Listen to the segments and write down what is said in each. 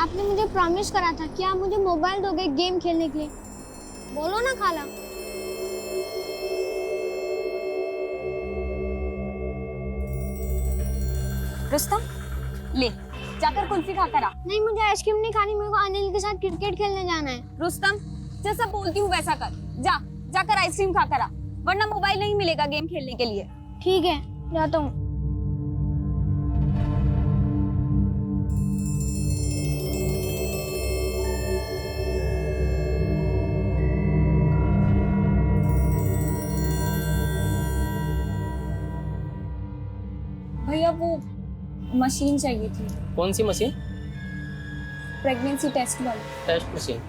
आपने मुझे प्रॉमिस करा था कि आप मुझे मोबाइल दोगे गेम खेलने के लिए। बोलो ना खाला। रुस्तम, ले जाकर कुल्फी खाकर आ। नहीं, मुझे आइसक्रीम नहीं खानी, मेरे को अनिल के साथ क्रिकेट खेलने जाना है। रुस्तम, जैसा बोलती हूँ वैसा कर। जाकर आइसक्रीम खाकर आ, वरना मोबाइल नहीं मिलेगा गेम खेलने के लिए। ठीक है, जाता हूँ। भैया वो मशीन चाहिए थी। कौन सी मशीन? प्रेगनेंसी टेस्ट वाली। Test machine.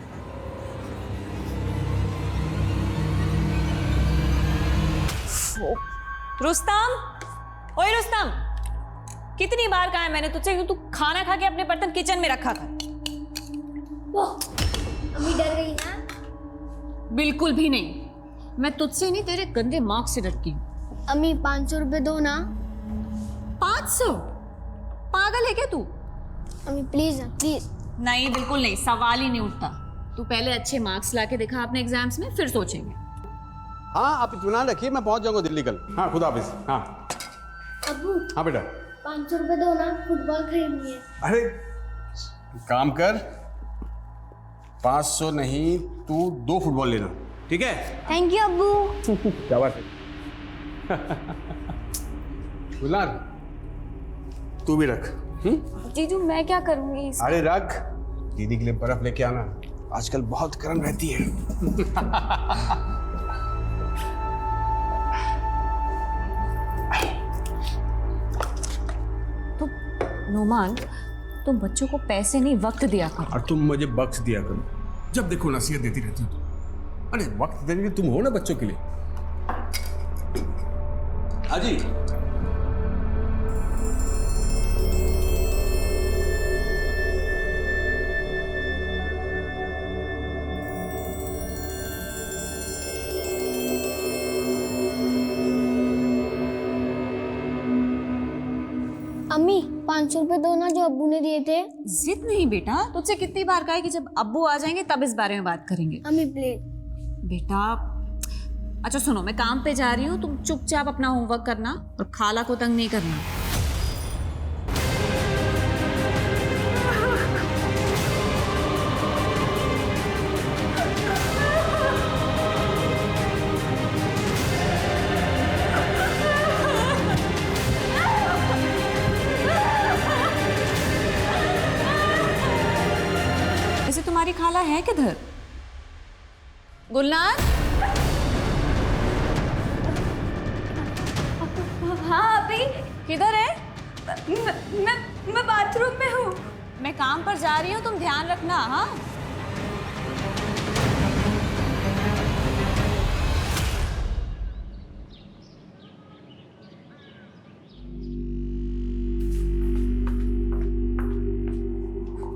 रुस्तम, ओए रुस्तम, कितनी बार कहा है मैंने तुझसे कि तू खाना खा के अपने बर्तन किचन में रखा कर। अम्मी डर गई ना? बिल्कुल भी नहीं, मैं तुझसे नहीं तेरे गंदे मार्क्स से डरती हूँ। अम्मी 500 रुपए दो ना। 500? पागल है क्या तू? अम्मी प्लीज ना, प्लीज। नहीं, बिल्कुल नहीं, सवाल ही नहीं उठता। तू पहले अच्छे मार्क्स लाके दिखा अपने एग्जाम्स में, फिर सोचेंगे। हाँ, आप इत्मीनान रखिए, मैं पहुंच जाऊंगा दिल्ली कल। हाँ, खुदा हाफिज। हाँ अब्बू हाँ बेटा। 500 रुपए दो ना, फुटबॉल खरीदनी है। अरे काम कर, 500 नहीं, तू 2 फुटबॉल लेना, ठीक है? थैंक यू अब्बू। क्या बात है। गुलनार, तू भी रख। जीजू मैं क्या करूंगी? अरे रख, दीदी के लिए बर्फ लेके आना, आजकल बहुत गर्म रहती है। तो नोमान, तुम बच्चों को पैसे नहीं वक्त दिया करो। और तुम मुझे बख्श दिया करो, जब देखो नसीहत देती रहती हो तुम। अरे वक्त देने के लिए तुम हो ना बच्चों के लिए। हाजी, अम्मी 500 रुपए दो ना, जो अब्बू ने दिए थे। जिद नहीं बेटा, तुझसे कितनी बार कहा है कि जब अब्बू आ जाएंगे तब इस बारे में बात करेंगे। अम्मी प्लीज। बेटा अच्छा सुनो, मैं काम पे जा रही हूँ, तुम चुपचाप अपना होमवर्क करना और खाला को तंग नहीं करना। वैसे तुम्हारी खाला है किधर? गुलनार? हाँ अभी किधर है? मैं बाथरूम में हूँ। मैं काम पर जा रही हूँ, तुम ध्यान रखना। हाँ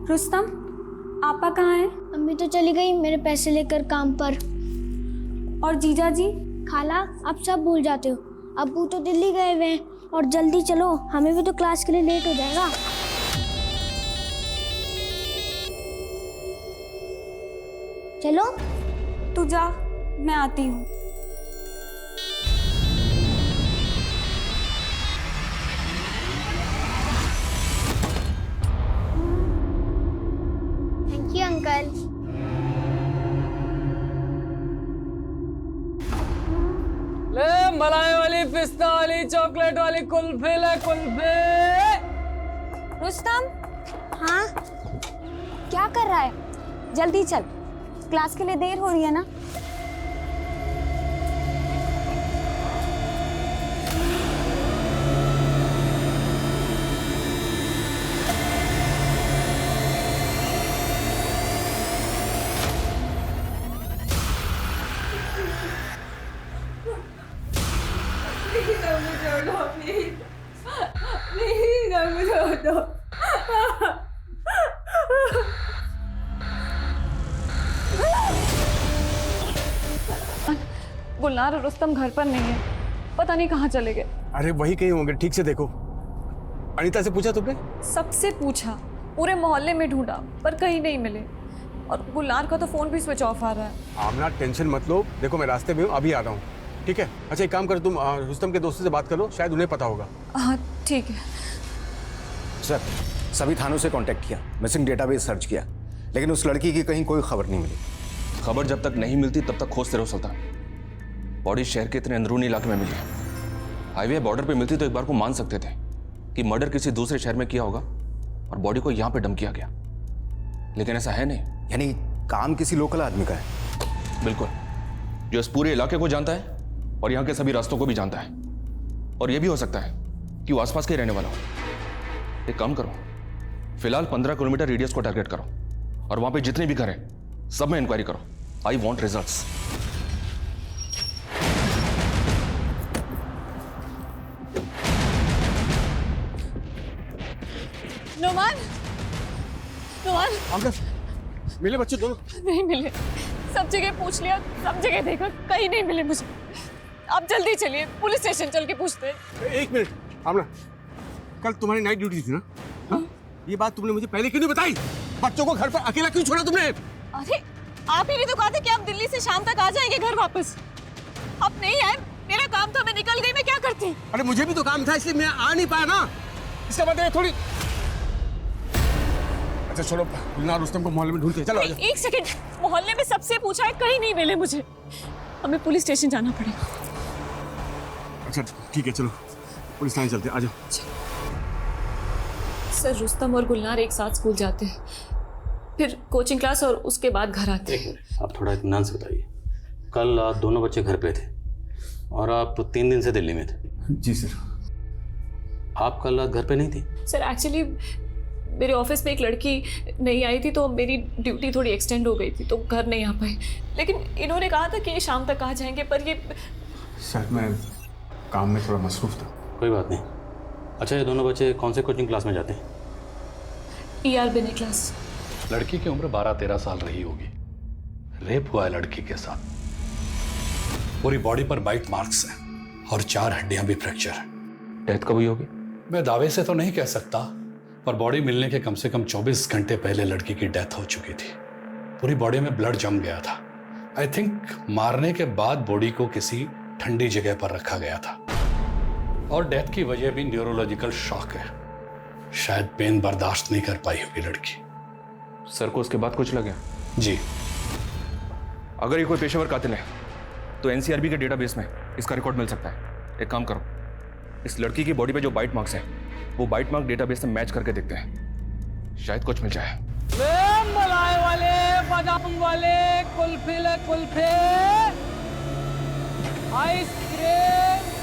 रुस्तम, आपा कहाँ है? अम्मी तो चली गई मेरे पैसे लेकर काम पर। और जीजा जी? खाला, आप सब भूल जाते हो। अब्बू तो दिल्ली गए हुए हैं। और जल्दी चलो, हमें भी तो क्लास के लिए लेट हो जाएगा। चलो। तू जा, मैं आती हूँ। Thank you uncle. ले मलाई वाली, पिस्ता वाली, चॉकलेट वाली कुल्फी ले कुल्फी। रुस्तम, हाँ क्या कर रहा है? जल्दी चल, क्लास के लिए देर हो रही है ना। गुलनार और रुस्तम घर पर नहीं है, पता नहीं कहाँ चले गए। अरे वही कहीं होंगे, ठीक से देखो। अनीता से पूछा तुमने? सबसे पूछा, पूरे मोहल्ले में ढूंढा पर कहीं नहीं मिले, और गुलनार का तो फोन भी स्विच ऑफ आ रहा है। आमना टेंशन मत लो, देखो मैं रास्ते में हूँ, अभी आ रहा हूँ, ठीक है? अच्छा एक काम करो, तुम रुस्तम के दोस्तों से बात करो, शायद उन्हें पता होगा। हाँ ठीक है। सर सभी थानों से कांटेक्ट किया, मिसिंग डेटाबेस सर्च किया, लेकिन उस लड़की की कहीं कोई खबर नहीं मिली। खबर जब तक नहीं मिलती तब तक खोजते रहो सुल्तान। बॉडी शहर के इतने अंदरूनी इलाके में मिली है। हाईवे बॉर्डर पे मिलती तो एक बार को मान सकते थे कि मर्डर किसी दूसरे शहर में किया होगा और बॉडी को यहाँ पे डंप किया गया, लेकिन ऐसा है नहीं। यानी काम किसी लोकल आदमी का है? बिल्कुल, जो इस पूरे इलाके को जानता है और यहाँ के सभी रास्तों को भी जानता है। और यह भी हो सकता है कि वो आसपास के ही रहने वाला हो। एक काम करो, फिलहाल 15 किलोमीटर रेडियस को टारगेट करो और वहां पे जितने भी घर हैं सब में इंक्वायरी करो। I want results. Numan, Numan Aamna, मिले बच्चे दोनों? नहीं मिले, सब जगह पूछ लिया, सब जगह देखा, कहीं नहीं मिले मुझे। आप जल्दी चलिए, पुलिस स्टेशन चल के पूछते हैं। एक मिनट आमना, कल तुम्हारी नाइट ड्यूटी थी ना? हाँ? ये बात तुमने मुझे पहले क्यों नहीं बताई? बच्चों को घर पर अकेला क्यों छोड़ा तुमने? अरे आप ही ने तो कहा था कि आप दिल्ली से शाम तक आ जाएंगे घर वापस। आप नहीं आए, मेरा काम था, मैं निकल गई, मैं क्या करती? अरे मुझे भी तो काम था, इसलिए मैं आ नहीं पाया ना। इसका मतलब थोड़ी। अच्छा चलो, गुलनार रुस्तम को मोहल्ले में ढूंढते हैं, चलो आजा। एक सेकंड, मोहल्ले में सबसे पूछा है, कहीं नहीं मिले मुझे। हमें पुलिस स्टेशन जाना पड़ेगा। अच्छा ठीक है, चलो पुलिस थाने चलते हैं, आजा। सर रुस्तम और गुलनार एक साथ स्कूल जाते हैं, फिर कोचिंग क्लास और उसके बाद घर आते हैं। एक मिनट, आप थोड़ा इत्मीनान से बताइए। कल आप दोनों बच्चे घर पे थे और आप 3 दिन से दिल्ली में थे। जी सर। आप कल रात घर पे नहीं थी? सर एक्चुअली मेरे ऑफिस में एक लड़की नहीं आई थी, तो मेरी ड्यूटी थोड़ी एक्सटेंड हो गई थी, तो घर नहीं आ पाई। लेकिन इन्होंने कहा था कि ये शाम तक आ जाएंगे, पर ये सर मैं काम में थोड़ा मसरूफ था। कोई बात नहीं। अच्छा, ये दोनों बच्चे कौन से कोचिंग क्लास में जाते हैं? ER बिने क्लास। लड़की की उम्र 12-13 साल रही होगी। रेप हुआ है लड़की के साथ। पूरी बॉडी पर बाइट मार्क्स हैं और 4 हड्डियां भी फ्रैक्चर हैं। डेथ कब हुई होगी? मैं दावे से तो नहीं कह सकता, पर बॉडी मिलने के कम से कम 24 घंटे पहले लड़की की डेथ हो चुकी थी। पूरी बॉडी में ब्लड जम गया था। आई थिंक मारने के बाद बॉडी को किसी ठंडी जगह पर रखा गया था, और डेथ की वजह भी न्यूरोलॉजिकल शॉक है। शायद पेन बर्दाश्त नहीं कर पाई होगी लड़की। सर को उसके बाद कुछ लगे? जी। अगर ये कोई पेशेवर कातिल है तो NCRB के डेटाबेस में इसका रिकॉर्ड मिल सकता है। एक काम करो, इस लड़की की बॉडी पे जो बाइट मार्क्स हैं वो बाइट मार्क डेटाबेस से मैच करके देखते हैं, शायद कुछ मिल जाए। मलाई वाले, बादाम वाले, कुल्फी ले कुल्फे, आइसक्रीम।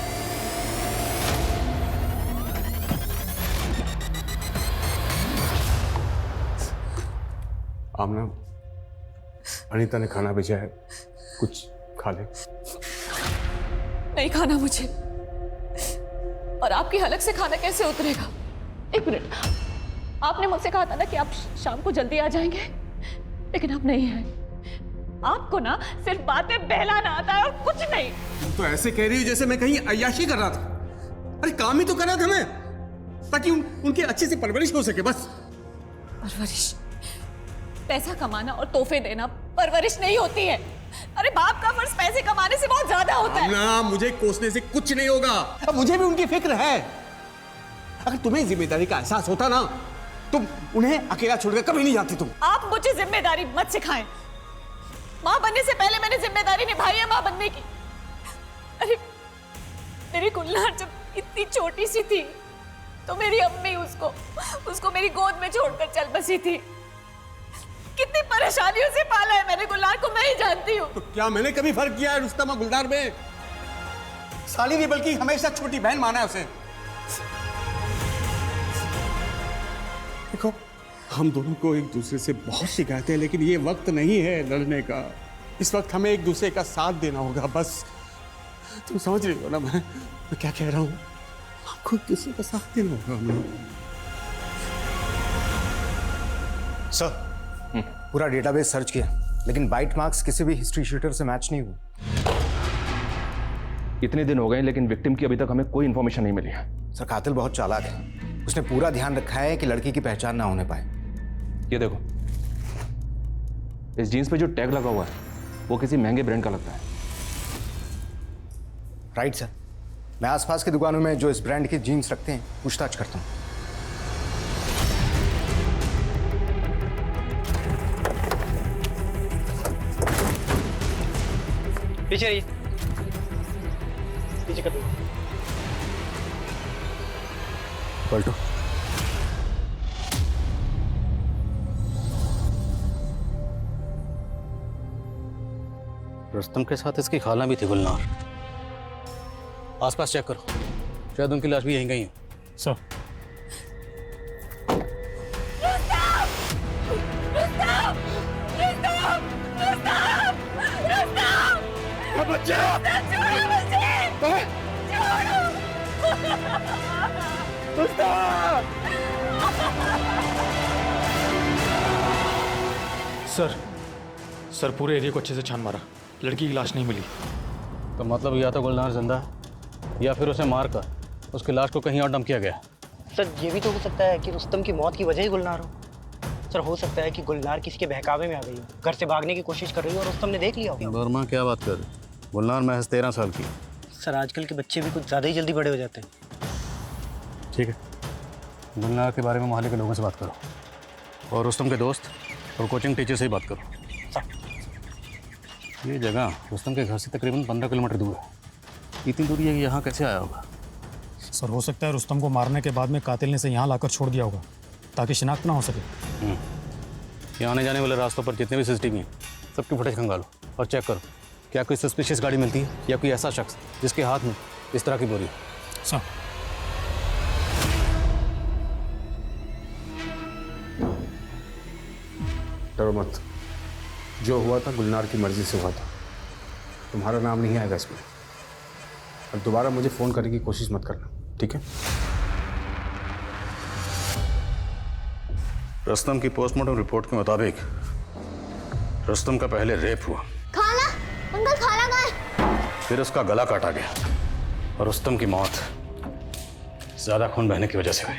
आमना, अनीता ने खाना भेजा है, कुछ खा ले। नहीं खाना मुझे, और आपकी हलक से खाना कैसे उतरेगा? एक मिनट, आपने मुझसे कहा था ना कि आप शाम को जल्दी आ जाएंगे, लेकिन आप नहीं आए। आपको ना सिर्फ बातें बहलाना आता है और कुछ नहीं। तुम तो ऐसे कह रही हो जैसे मैं कहीं अय्याशी कर रहा था। अरे काम ही तो कर रहा था मैं, ताकि उनकी अच्छे से परवरिश हो सके, बस। परवरिश? पैसा कमाना और तोहफे देना परवरिश नहीं होती है। अरे बाप का फर्ज पैसे कमाने से बहुत ज्यादा होता है। ना, मुझे कोसने से कुछ नहीं होगा। अब मुझे भी उनकी फिक्र है। अगर तुम्हें जिम्मेदारी का एहसास होता ना, तुम उन्हें अकेला छोड़कर कभी नहीं जाती तुम। आप मुझे जिम्मेदारी मत सिखाएं। माँ बनने से पहले मैंने जिम्मेदारी निभाई है माँ बनने की। अरे मेरी गुलनार जब इतनी छोटी सी थी तो मेरी अम्मी उसको मेरी गोद में छोड़कर चल बसी थी। कितनी परेशानियों से पाला है मैंने गुलनार को, मैं ही जानती हूँ। तो क्या मैंने कभी फर्क किया है रुस्तम और गुलनार में? साली नहीं बल्कि हमेशा छोटी बहन माना है उसे। देखो, हम दोनों को एक दूसरे से बहुत शिकायत है, लेकिन ये वक्त नहीं है लड़ने का। इस वक्त हमें एक दूसरे का साथ देना होगा, बस। तुम समझ रही हो ना मैं क्या कह रहा हूँ? हमको एक दूसरे का साथ देना होगा हमें। सर, पूरा डेटाबेस सर्च किया, लेकिन बाइट मार्क्स किसी भी हिस्ट्री शीटर से मैच नहीं हुए। इतने दिन हो गए लेकिन विक्टिम की अभी तक हमें कोई इंफॉर्मेशन नहीं मिली है। सर, कातिल बहुत चालाक है। उसने पूरा ध्यान रखा है कि लड़की की पहचान ना होने पाए। ये देखो, इस जीन्स पे जो टैग लगा हुआ है वो किसी महंगे ब्रांड का लगता है। राइट सर, मैं आसपास की दुकानों में जो इस ब्रांड की जीन्स रखते हैं पूछताछ करता हूँ। पीछे रहिए, पीछे कर दो। पलटो। रुस्तम के साथ इसकी खाला भी थी गुलनार। आसपास चेक करो, शायद उनकी लाश भी यहीं कहीं है। सर सर पूरे एरिया को अच्छे से छान मारा, लड़की की लाश नहीं मिली। तो मतलब या तो गुलनार जिंदा है या फिर उसे मार कर उसकी लाश को कहीं और डंप किया गया। सर ये भी तो हो सकता है कि रुस्तम की मौत की वजह ही गुलनार हो। सर हो सकता है कि गुलनार किसी के बहकावे में आ गई हो, घर से भागने की कोशिश कर रही हो और रुस्तम ने देख लिया हो। वर्मा क्या बात कर रही? गुलनार महज 13 साल की। सर आजकल के बच्चे भी कुछ ज़्यादा ही जल्दी बड़े हो जाते हैं। ठीक है, गुलनार के बारे में मोहल्ले के लोगों से बात करो और रुस्तम के दोस्त और कोचिंग टीचर से ही बात करो। ये जगह रुस्तम के घर से तकरीबन 15 किलोमीटर दूर है। इतनी दूरी है कि यहाँ कैसे आया होगा? सर हो सकता है रुस्तम को मारने के बाद में कातिल ने इसे यहाँ लाकर छोड़ दिया होगा ताकि शिनाख्त ना हो सके। यहाँ आने जाने वाले रास्तों पर जितने भी सीसीटीवी हैं सबकी फुटेज खंगालो और चेक करो क्या कोई सस्पिशियस गाड़ी मिलती है या कोई ऐसा शख्स जिसके हाथ में इस तरह की बोरी है। सर डरो मत, जो हुआ था गुलनार की मर्जी से हुआ था। तुम्हारा नाम नहीं आएगा इसमें। अब दोबारा मुझे फ़ोन करने की कोशिश मत करना, ठीक है? रुस्तम की पोस्टमार्टम रिपोर्ट के मुताबिक रुस्तम का पहले रेप हुआ, खाला, अंकल खाला कहाँ है? फिर उसका गला काटा गया और रुस्तम की मौत ज़्यादा खून बहने की वजह से हुई।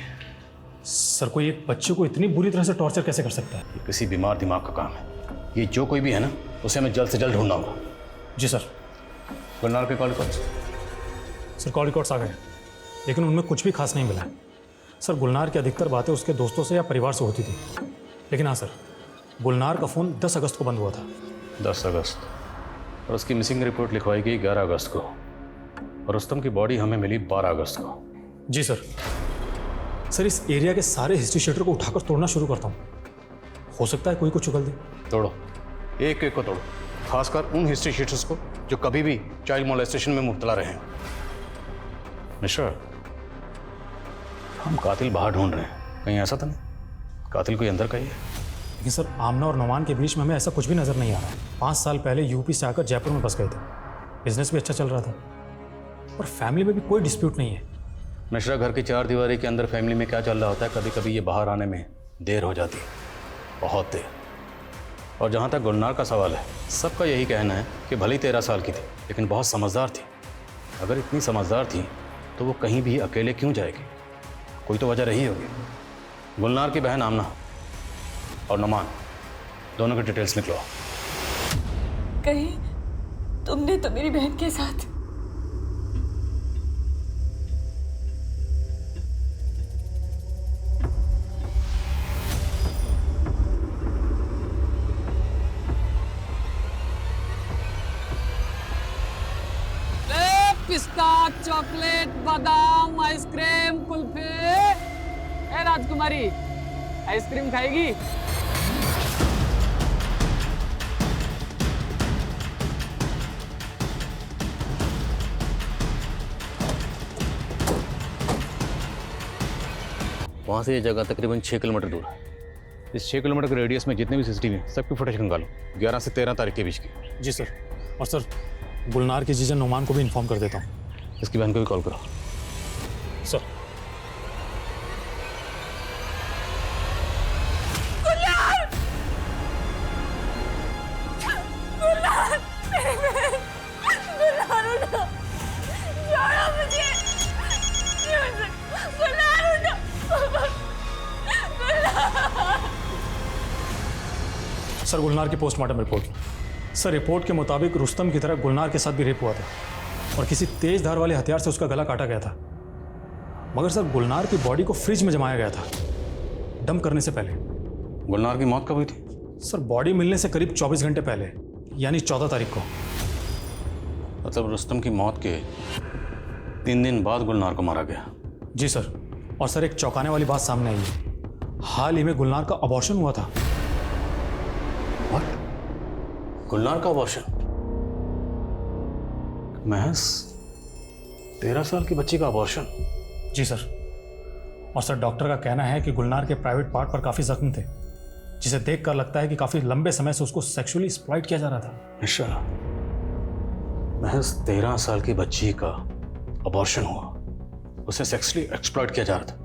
सर कोई एक बच्चे को इतनी बुरी तरह से टॉर्चर कैसे कर सकता है? ये किसी बीमार दिमाग का काम है। ये जो कोई भी है ना, उसे हमें जल्द से जल्द ढूंढना होगा। जी सर। गुलनार के call records? Sir call records आ गए लेकिन उनमें कुछ भी खास नहीं मिला है। सर गुलनार की अधिकतर बातें उसके दोस्तों से या परिवार से होती थी। लेकिन हाँ सर, गुलनार का फ़ोन 10 अगस्त को बंद हुआ था। 10 अगस्त, और उसकी मिसिंग रिपोर्ट लिखवाई गई 11 अगस्त को, और रुस्तम की बॉडी हमें मिली 12 अगस्त को। जी सर। सर इस एरिया के सारे हिस्ट्री शीटर को उठाकर तोड़ना शुरू करता हूँ, हो सकता है कोई को चुगल दे। तोड़ो, एक एक को तोड़ो, खासकर उन हिस्ट्री शीटर्स को जो कभी भी चाइल्ड मोलेस्टेशन में मुब्तला रहे हैं। मिश्रा, हम कातिल बाहर ढूंढ रहे हैं, कहीं ऐसा तो नहीं कातिल कोई अंदर का ही है? लेकिन सर आमना और नोमान के बीच में हमें ऐसा कुछ भी नज़र नहीं आ रहा है। 5 साल पहले यूपी से आकर जयपुर में बस गए थे, बिजनेस भी अच्छा चल रहा था और फैमिली में भी कोई डिस्प्यूट नहीं है। मिश्रा, घर की 4 दीवारी के अंदर फैमिली में क्या चल रहा होता है, कभी कभी ये बाहर आने में देर हो जाती है, बहुत देर। और जहाँ तक गुलनार का सवाल है, सबका यही कहना है कि भले ही 13 साल की थी लेकिन बहुत समझदार थी। अगर इतनी समझदार थी तो वो कहीं भी अकेले क्यों जाएगी? कोई तो वजह रही होगी। गुलनार की बहन आमना और नमान, दोनों की डिटेल्स निकलो। कहीं तुमने तो मेरी बहन के साथ पिस्ता, चॉकलेट, बादाम, आइसक्रीम, कुल्फी। ए राजकुमारी, आइसक्रीम खाएगी? वहाँ से ये जगह तकरीबन 6 किलोमीटर दूर है। इस 6 किलोमीटर के रेडियस में जितने भी सीसीटीवी हैं सबकी फुटेज खंगालो, 11 से 13 तारीख के बीच की। जी सर। और सर गुलनार के जीजा नोमान को भी इन्फॉर्म कर देता हूँ। इसकी बहन को भी कॉल करो। सर। गुलनार! गुलनार! मेरी बहन! गुलनार उठो! छोड़ो मुझे! गुलनार उठो! गुलनार! सर गुलनार की पोस्टमार्टम रिपोर्ट। सर रिपोर्ट के मुताबिक रुस्तम की तरह गुलनार के साथ भी रेप हुआ था और किसी तेज धार वाले हथियार से उसका गला काटा गया था। मगर सर गुलनार की बॉडी को फ्रिज में जमाया गया था डंप करने से पहले। गुलनार की मौत कब हुई थी? सर बॉडी मिलने से करीब 24 घंटे पहले, यानी 14 तारीख को। मतलब रुस्तम की मौत के 3 दिन बाद गुलनार को मारा गया? जी सर। और सर एक चौंकाने वाली बात सामने आई है, हाल ही में गुलनार का अबॉर्शन हुआ था। What? गुलनार का अबॉर्शन? महज 13 साल की बच्ची का अबॉर्शन? जी सर। और सर डॉक्टर का कहना है कि गुलनार के प्राइवेट पार्ट पर काफ़ी जख्म थे, जिसे देखकर लगता है कि काफ़ी लंबे समय से उसको सेक्सुअली एक्सप्लॉइट किया जा रहा था। अच्छा, महज 13 साल की बच्ची का अबॉर्शन हुआ, उसे सेक्सुअली एक्सप्लॉइट किया जा रहा था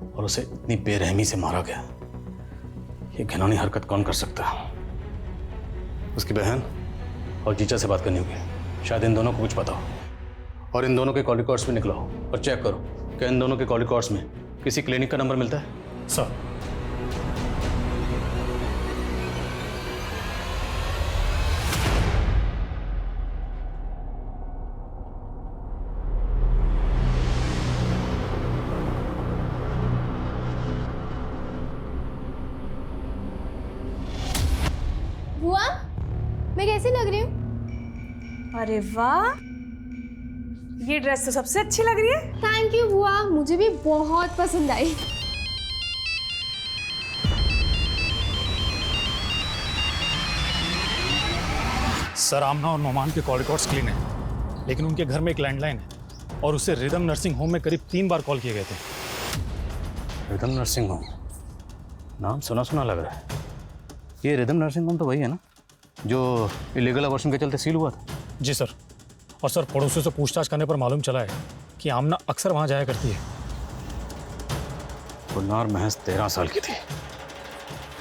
और उसे इतनी बेरहमी से मारा गया। ये घिनौनी हरकत कौन कर सकता है? उसकी बहन और जीजा से बात करनी होगी, शायद इन दोनों को कुछ पता हो। और इन दोनों के कॉल रिकॉर्ड्स भी निकला हो और चेक करो कि इन दोनों के कॉल रिकॉर्ड्स में किसी क्लिनिक का नंबर मिलता है। सर बुआ, मैं कैसी लग रही हूँ? अरे वाह, ये ड्रेस तो सबसे अच्छी लग रही है। थैंक यू बुआ, मुझे भी बहुत पसंद आई। सर आमना और नोमान के कॉल रिकॉर्ड्स क्लीन है, लेकिन उनके घर में एक लैंडलाइन है और उससे रिदम नर्सिंग होम में करीब 3 बार कॉल किए गए थे। रिदम नर्सिंग होम, नाम सुना सुना लग रहा है। ये रिदम नर्सिंग होम तो वही है ना जो इलीगल अबॉर्शन के चलते सील हुआ था? जी सर। और सर पड़ोसियों से पूछताछ करने पर मालूम चला है कि आमना अक्सर वहाँ जाया करती है। गुलनार महज 13 साल की थी,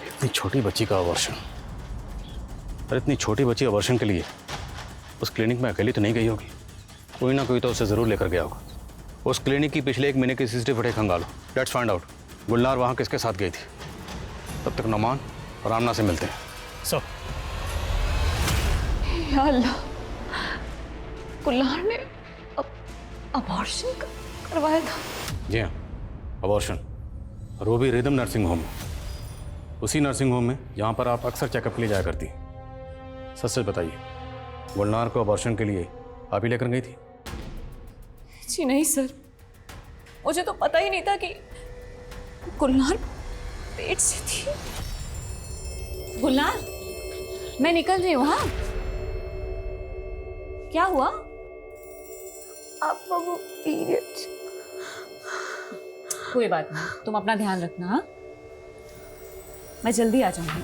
इतनी छोटी बच्ची का अबॉर्शन। और इतनी छोटी बच्ची अबॉर्शन के लिए उस क्लिनिक में अकेली तो नहीं गई होगी, कोई ना कोई तो उसे ज़रूर लेकर गया होगा। उस क्लिनिक की पिछले 1 महीने की CCTV फुटेज खंगालो, लेट्स फाइंड आउट गुलनार वहाँ किसके साथ गई थी। तब तक नोमान और आमना से मिलते हैं। सर या अल्लाह, गुलनार ने अबॉर्शन करवाया था? जी हाँ, अबॉर्शन, और वो भी रिदम नर्सिंग होम में, उसी नर्सिंग होम में जहाँ पर आप अक्सर चेकअप के लिए जाया करती। सच सच बताइए, गुलनार को अबॉर्शन के लिए आप ही लेकर गई थी? जी नहीं सर, मुझे तो पता ही नहीं था कि गुलनार पेट से थी। गुलनार, मैं निकल रही हूँ। हाँ, क्या हुआ? आपका वो पीरियड्स। कोई बात नहीं, तुम अपना ध्यान रखना। हाँ, मैं जल्दी आ जाऊंगी।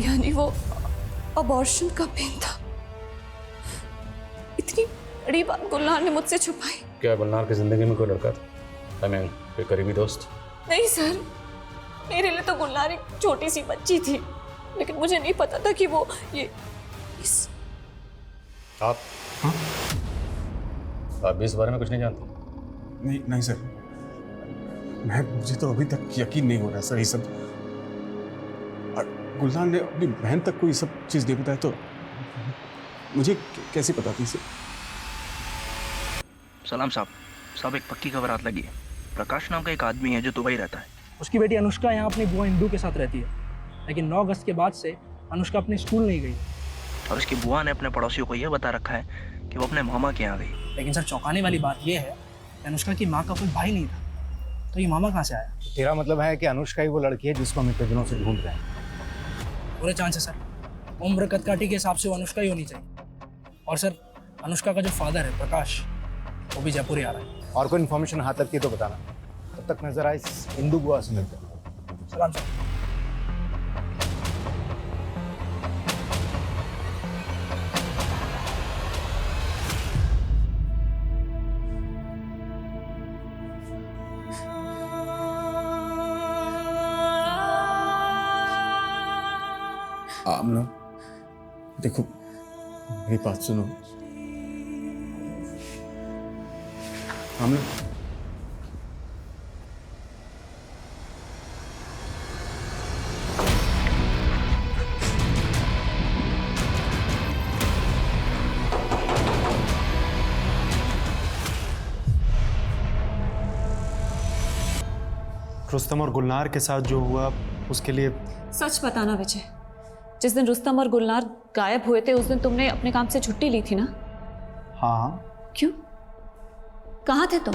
यानी वो अबॉर्शन का पेन था। इतनी बड़ी बात गुलनार ने मुझसे छुपाई। क्या गुलनार की जिंदगी में कोई लड़का था? कोई करीबी दोस्त? नहीं सर, मेरे लिए तो गुलनार एक छोटी सी बच्ची थी, लेकिन मुझे नहीं पता था कि वो ये इस आप? हाँ? आप भी इस बारे में कुछ नहीं जानते? नहीं नहीं सर, मुझे तो अभी तक यकीन नहीं हो रहा सर ये सब। और गुलनार ने अपनी बहन तक को ये सब चीज़ नहीं बताया तो मुझे कैसे पता थी सर? सलाम साहब, एक पक्की खबर हाथ लगी है। प्रकाश नाम का एक आदमी है जो दुबई रहता है। उसकी बेटी अनुष्का यहाँ अपनी बुआ इंदू के साथ रहती है, लेकिन 9 अगस्त के बाद से अनुष्का अपने स्कूल नहीं गई। और उसकी बुआ ने अपने पड़ोसियों को यह बता रखा है कि वो अपने मामा के यहाँ गई। लेकिन सर चौंकाने वाली बात यह है कि अनुष्का की माँ का कोई भाई नहीं था, तो ये मामा कहाँ से आया? तेरा मतलब है कि अनुष्का ही वो लड़की है जिसको हम इतने दिनों से ढूंढ रहे हैं? पूरे चांस है सर, उम्र कदकाठी के हिसाब से वो अनुष्का ही होनी चाहिए। और सर अनुष्का का जो फादर है प्रकाश, वो भी जयपुर ही आ रहा है। और कोई इन्फॉर्मेशन हाथ तक की तो बताना, तब तक नजर आए इंदू बुआ से मिलते हैं। सलाम सर। आमना देखो, मेरी बात सुनो। आमना रुस्तम और गुलनार के साथ जो हुआ उसके लिए सच बताना विजय, जिस दिन रुस्तम और गुलनार गायब हुए थे उस दिन तुमने अपने काम से छुट्टी ली थी ना? हाँ। क्यों? कहाँ थे तुम?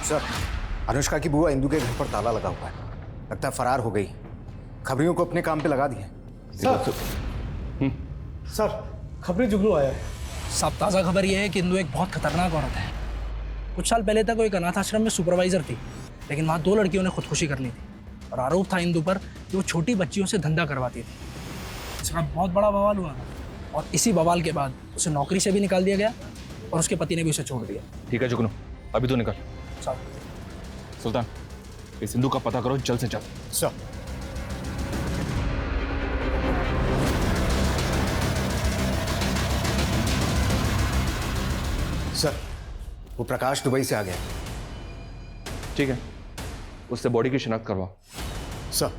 सर, अनुष्का की बुआ इंदु के घर पर ताला लगा हुआ है, लगता है फरार हो गई। खबरियों को अपने काम पे लगा दिए। सर खबरें जुगनू आया है। सब ताज़ा खबर यह है कि इंदु एक बहुत खतरनाक औरत है। कुछ साल पहले तक वो एक अनाथ आश्रम में सुपरवाइजर थी, लेकिन वहाँ 2 लड़कियों ने खुदकुशी कर ली थी और आरोप था इंदु पर कि वो छोटी बच्चियों से धंधा करवाती थी। इसका बहुत बड़ा बवाल हुआ और इसी बवाल के बाद उसे नौकरी से भी निकाल दिया गया और उसके पति ने भी उसे छोड़ दिया। ठीक है जुगनू, अभी तो निकल। सुल्तान, इस इंदु का पता करो जल्द से जल्द। सर। सर, वो प्रकाश दुबई से आ गया। ठीक है, उससे बॉडी की शिनाख्त करवाओ। सर।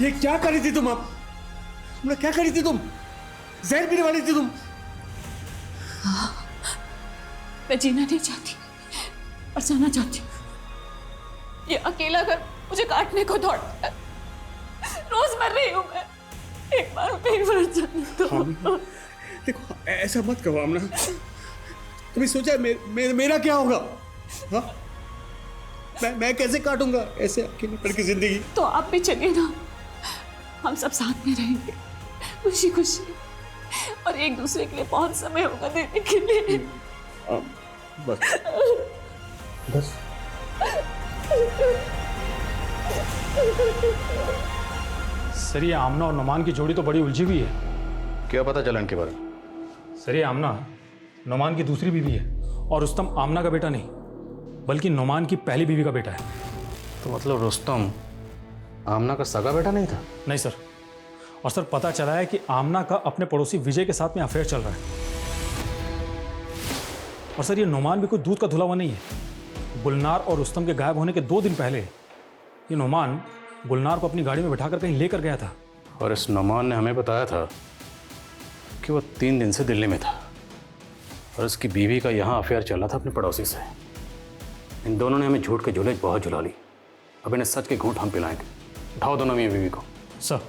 ये क्या करी थी तुम? अब क्या करी थी तुम? जहर पीने वाली थी तुम? मैं जीना नहीं चाहती और जाना चाहती हूँ। ये अकेला घर मुझे काटने को दौड़ता है। रोज मर रही हूँ मैं। एक बार मर जाने दो। देखो ऐसा मत करो आमना। तुम्हें सोचा मेरा क्या होगा? हाँ? मैं कैसे काटूंगा ऐसे अकेले पड़ की जिंदगी? तो आप भी चलिए ना, हम सब साथ में रहेंगे खुशी खुशी, और एक दूसरे के लिए बहुत समय होगा देने के लिए। बस सर, ये आमना और नुमान की जोड़ी तो बड़ी उलझी हुई है। क्या पता चला इनके बारे में? सर, ये आमना नुमान की दूसरी बीवी है और रुस्तम आमना का बेटा नहीं बल्कि नुमान की पहली बीवी का बेटा है। तो मतलब रुस्तम आमना का सगा बेटा नहीं था? नहीं सर, और सर पता चला है कि आमना का अपने पड़ोसी विजय के साथ में अफेयर चल रहा है। और सर ये नुमान भी कोई दूध का धुला हुआ नहीं है। गुलनार और रुस्तम के गायब होने के 2 दिन पहले ये नुमान गुलनार को अपनी गाड़ी में बिठाकर कहीं लेकर गया था। और इस नुमान ने हमें बताया था कि वो 3 दिन से दिल्ली में था और उसकी बीवी का यहाँ अफेयर चल रहा था अपने पड़ोसी से। इन दोनों ने हमें झूठ के झूले बहुत झुला ली। अब इन्हें सच के घूंट हम पिलाएंगे। उठाओ दोनों मियां बीवी को। सर।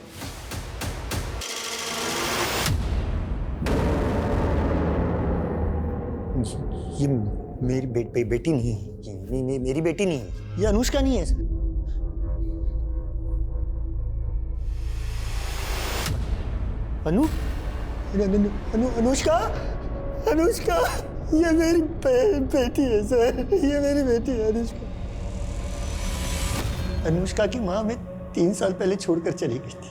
ये मेरी बेटी नहीं है। ये नहीं, मेरी बेटी नहीं है। ये अनुष्का नहीं है सर। अनुष्का, अनुष्का, ये मेरी बेटी है सर। ये मेरी बेटी है अनुष्का। अनुष्का की माँ हमें 3 साल पहले छोड़कर चली गई थी।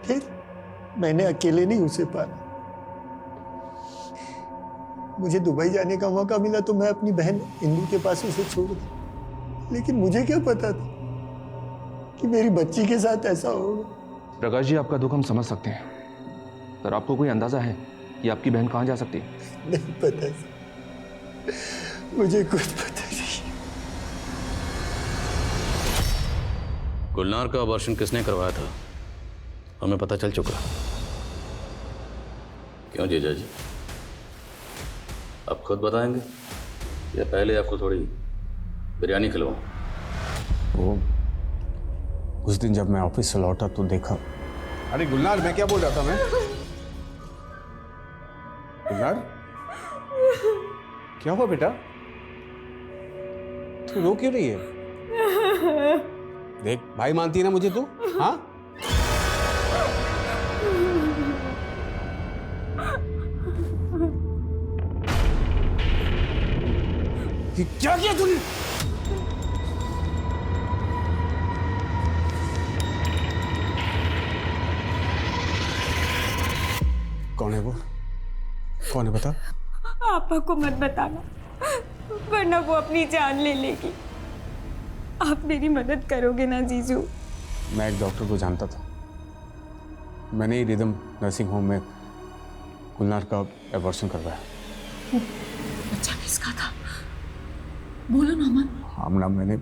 फिर मैंने अकेले नहीं उसे पाला। मुझे दुबई जाने का मौका मिला तो मैं अपनी बहन इंदु के पास उसे छोड़ दी, लेकिन मुझे क्या पता था कि मेरी बच्ची के साथ ऐसा होगा। प्रकाश जी, आपका दुख हम समझ सकते हैं, पर आपको कोई अंदाजा है कि आपकी बहन कहाँ जा सकती है? नहीं पता सर, मुझे कुछ पता नहीं। गुलनार का ऑपरेशन किसने करवाया था हमें पता चल चुका। क्यों जीजा जी, आप खुद बताएंगे या पहले आपको थोड़ी बिरयानी खिलवाऊं? वो उस दिन जब मैं ऑफिस से लौटा तो देखा। अरे गुलनार, मैं क्या बोल रहा था? मैं गुलनार, क्या हुआ बेटा? तू रो क्यों रही है? देख, भाई मानती है ना मुझे तू? हाँ? क्या किया तूने? कौन है वो? कौन है बता? आपा को मत बताना, वरना वो अपनी जान ले लेगी। आप मेरी मदद करोगे ना जीजू? मैं एक डॉक्टर को जानता था। मैंने ही रिदम नर्सिंग होम में गुलनार का एबॉर्शन करवाया। बच्चा किसका था? बोलो ना अमन। आमना, मैंने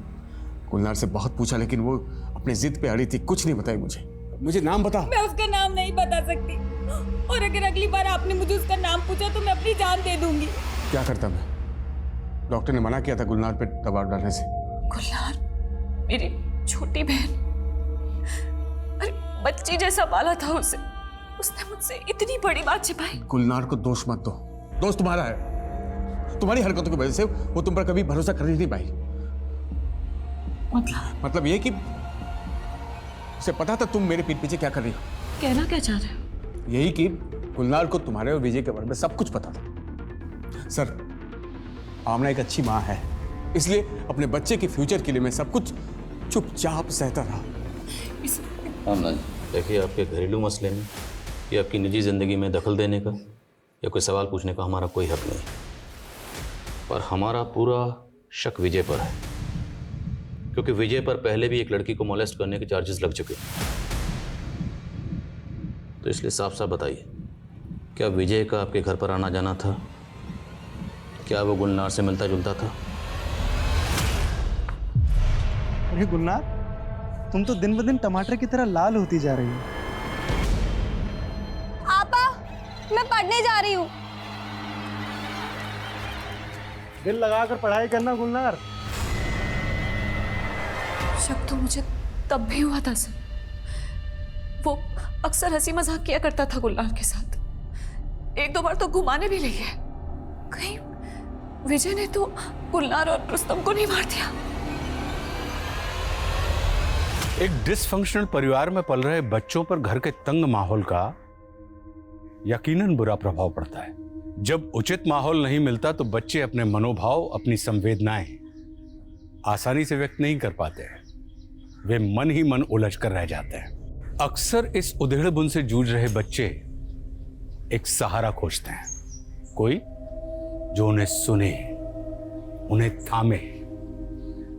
गुलनार से बहुत पूछा लेकिन वो अपनी जिद पे अड़ी थी, कुछ नहीं बताई मुझे। मुझे नाम बता। मैं उसका नाम नहीं बता सकती, और अगर अगली बार आपने मुझे उसका नाम पूछा तो मैं अपनी जान दे दूंगी। क्या करता मैं? डॉक्टर ने मना किया था गुलनार पे दबाव डालने से। गुलनार मेरी छोटी बहन, अरे बच्ची जैसा पाला था उसे, उसने मुझसे इतनी बड़ी बात छिपाई। गुलनार को दोष मत दो, दोष तुम्हारा है। तुम्हारी हरकतों की वजह से वो तुम पर कभी भरोसा कर ही नहीं पाई। मतलब ये कि उसे पता था तुम मेरे पीठ पीछे क्या कर रही हो। कहना क्या चाह रहे हो? यही कि गुलनार को तुम्हारे और विजय के बारे में सब कुछ पता था। सर, आमना एक अच्छी माँ है, इसलिए अपने बच्चे के फ्यूचर के लिए मैं सब कुछ चुपचाप सहता रहा। आमना जी, देखिए, आपके घरेलू मसले में या आपकी निजी जिंदगी में दखल देने का या कोई सवाल पूछने का हमारा कोई हक नहीं, पर हमारा पूरा शक विजय पर है, क्योंकि विजय पर पहले भी एक लड़की को मोलेस्ट करने के चार्जेस लग चुके। तो इसलिए साफ साफ बताइए, क्या विजय का आपके घर पर आना जाना था? क्या वो गुलनार से मिलता जुलता था? अरे गुलनार, तुम तो दिन ब दिन टमाटर की तरह लाल होती जा रही हो। आपा, मैं पढ़ने जा रही हूँ। दिल लगाकर पढ़ाई करना गुलनार। शक तो मुझे तब भी हुआ था सर। वो अक्सर हंसी मजाक किया करता था गुलनार के साथ, एक दो बार तो घुमाने भी ले गया। कहीं विजय ने तो गुलनार और रुस्तम को नहीं मार दिया? एक डिसफंक्शनल परिवार में पल रहे बच्चों पर घर के तंग माहौल का यकीनन बुरा प्रभाव पड़ता है। जब उचित माहौल नहीं मिलता तो बच्चे अपने मनोभाव, अपनी संवेदनाएं आसानी से व्यक्त नहीं कर पाते हैं। वे मन ही मन उलझ कर रह जाते हैं। अक्सर इस उधेड़-बुन से जूझ रहे बच्चे एक सहारा खोजते हैं, कोई जो उन्हें सुने, उन्हें थामे।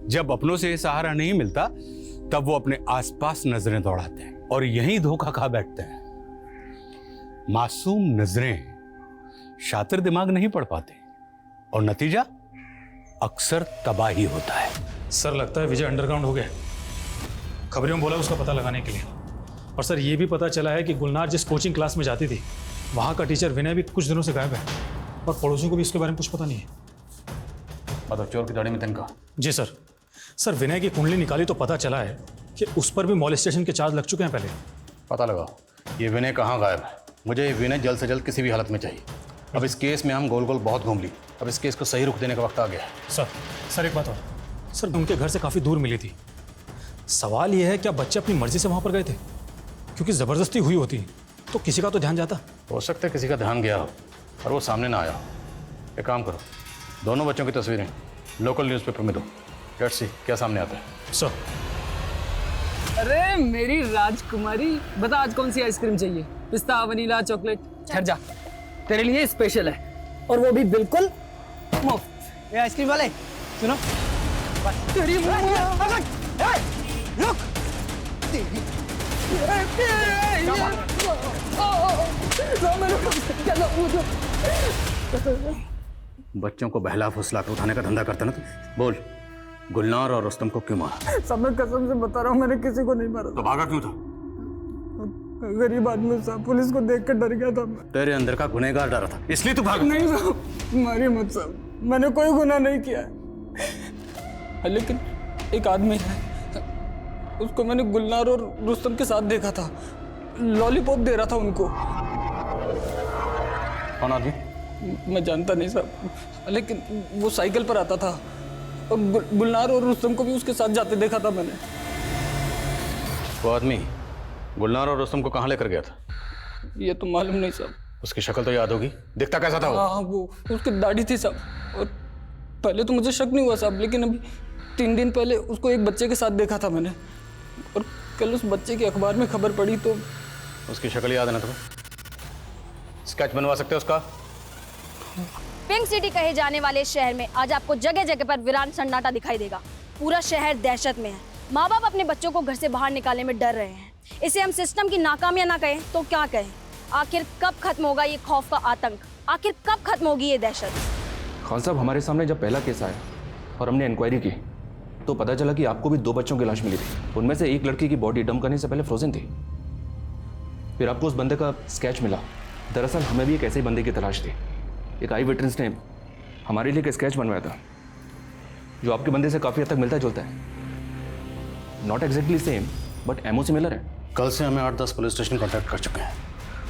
जब अपनों से यह सहारा नहीं मिलता तब वो अपने आसपास नजरें दौड़ाते हैं और यहीं धोखा खा बैठते हैं। मासूम नजरें शातिर दिमाग नहीं पढ़ पाते और नतीजा अक्सर तबाही होता है। सर, लगता है विजय अंडरग्राउंड हो गया। खबरों में बोला उसका पता लगाने के लिए। और सर, ये भी पता चला है कि गुलनार जिस कोचिंग क्लास में जाती थी वहाँ का टीचर विनय भी कुछ दिनों से गायब है और पड़ोसियों को भी इसके बारे में कुछ पता नहीं है। मतलब चोर की दाढ़ी में तिनका? जी सर। सर, विनय की कुंडली निकाली तो पता चला है कि उस पर भी मॉलेस्टेशन के चार्ज लग चुके हैं पहले। पता लगाओ ये विनय कहाँ गायब है। मुझे ये विनय जल्द से जल्द किसी भी हालत में चाहिए। अब इस केस में हम गोल गोल बहुत घूम ली, अब इस केस को सही रुख देने का वक्त आ गया है। सर एक बात और। सर, उनके घर से काफ़ी दूर मिली थी। सवाल यह है क्या बच्चे अपनी मर्जी से वहाँ पर गए थे? क्योंकि ज़बरदस्ती हुई होती तो किसी का तो ध्यान जाता। हो सकता है किसी का ध्यान गया हो और वो सामने ना आया हो। एक काम करो, दोनों बच्चों की तस्वीरें लोकल न्यूज़पेपर में दो। लेट्स सी क्या सामने आता है। सर। अरे मेरी राजकुमारी, बता आज कौन सी आइसक्रीम चाहिए? पिस्ता, वनीला, चॉकलेट? ठहर जा, तेरे लिए स्पेशल है और वो भी बिल्कुल मुफ्त। ये आइसक्रीम वाले सुनो, तेरी रुक। बच्चों को बहला फुसला कर उठाने का धंधा करता ना तू। बोल, गुलनार और रुस्तम को क्यों मारा? सब मैं कसम से बता रहा हूँ, मैंने किसी को नहीं मारा। तो भागा क्यों था? गरीब आदमी साहब, पुलिस को देख कर डर गया था मैं। तेरे अंदर का गुनहगार डरा था, इसलिए तू भागा। नहीं साहब, मारिए मत साहब, मैंने कोई गुनाह नहीं किया है। लेकिन एक आदमी है, उसको मैंने गुलनार और रुस्तम के साथ देखा था, लॉलीपॉप दे रहा था उनको। कौन आदमी? मैं जानता नहीं साहब, लेकिन वो साइकिल पर आता था और गुलनार और रुस्तम को भी उसके साथ जाते देखा था मैंने। वो आदमी गुलनार और रुस्तम को कहाँ लेकर गया था? ये तो मालूम नहीं साहब। उसकी शक्ल तो याद होगी, दिखता कैसा था वो? हाँ, वो उसकी दाढ़ी थी साहब। और पहले तो मुझे शक नहीं हुआ साहब, लेकिन अभी 3 दिन पहले उसको एक बच्चे के साथ देखा था मैंने, और कल उस बच्चे की अखबार में खबर पड़ी तो। उसकी शक्ल याद है ना तुम्हें? स्केच बनवा सकते हो उसका? पिंक सिटी कहे जाने वाले इस शहर में आज आपको जगह जगह पर वीरान सन्नाटा दिखाई देगा। पूरा शहर दहशत में है। माँ बाप अपने बच्चों को घर से बाहर निकालने में डर रहे हैं। इसे हम सिस्टम की नाकामियां ना कहें तो क्या कहें? आखिर कब खत्म होगा ये खौफ का आतंक? आखिर कब खत्म होगी ये दहशत? खान साहब, हमारे सामने जब पहला केस आया और हमने इंक्वायरी की तो पता चला कि आपको भी 2 बच्चों की लाश मिली थी। उनमें से एक लड़की की बॉडी डंप करने से पहले फ्रोजन थी। फिर आपको उस बंदे का स्केच मिला। दरअसल हमें भी एक ऐसे ही बंदे की तलाश थी। एक आई विटनेस ने हमारे लिए एक स्केच बनवाया था जो आपके बंदे से काफ़ी हद तक मिलता जुलता है। Not exactly same but more similar है। कल से हमें 8-10 पुलिस स्टेशन कॉन्टैक्ट कर चुके हैं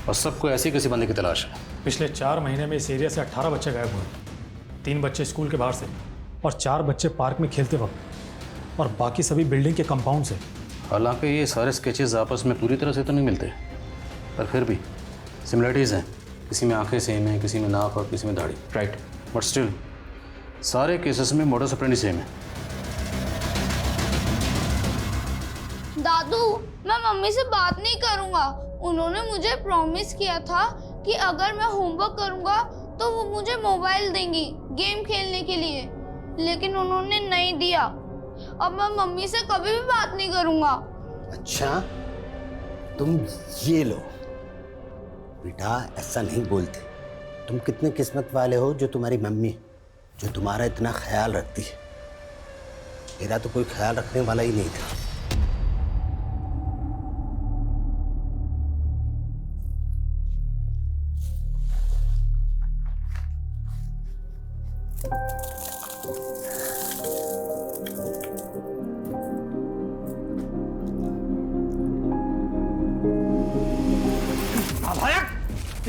और सबको ऐसे किसी बंदे की तलाश है। पिछले 4 महीने में इस एरिया से 18 बच्चे गायब हुए। 3 बच्चे स्कूल के बाहर से और 4 बच्चे पार्क में खेलते वक्त और बाकी सभी बिल्डिंग के कंपाउंड से। हालांकि ये सारे स्केचेस आपस में पूरी तरह से तो नहीं मिलते, पर फिर भी सिमिलरिटीज़ हैं। किसी में आंखें सेम हैं, किसी में नाक और किसी में दाढ़ी। राइट, बट स्टिल सारे केसेस में मोडस ऑपरेंडी सेम है। दादू, मैं मम्मी से बात नहीं करूंगा। उन्होंने मुझे प्रॉमिस किया था कि अगर मैं होमवर्क करूंगा तो वो मुझे मोबाइल देंगी गेम खेलने के लिए, लेकिन उन्होंने नहीं दिया। अब मैं मम्मी से कभी भी बात नहीं करूंगा। अच्छा, तुम ये लो बेटा, ऐसा नहीं बोलते। तुम कितने किस्मत वाले हो जो तुम्हारी मम्मी जो तुम्हारा इतना ख्याल रखती है। मेरा तो कोई ख्याल रखने वाला ही नहीं था।